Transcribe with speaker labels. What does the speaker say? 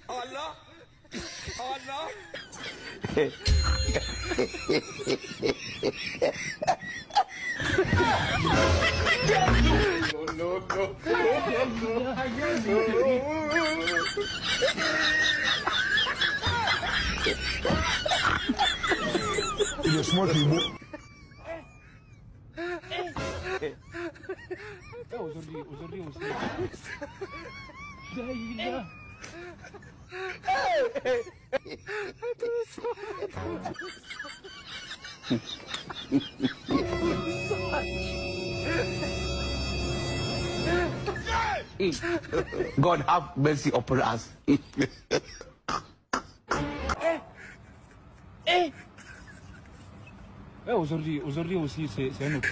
Speaker 1: Allah. Allah. No.
Speaker 2: You're smart people.
Speaker 3: God have mercy upon us.
Speaker 4: Aujourd'hui aussi, c'est un autre.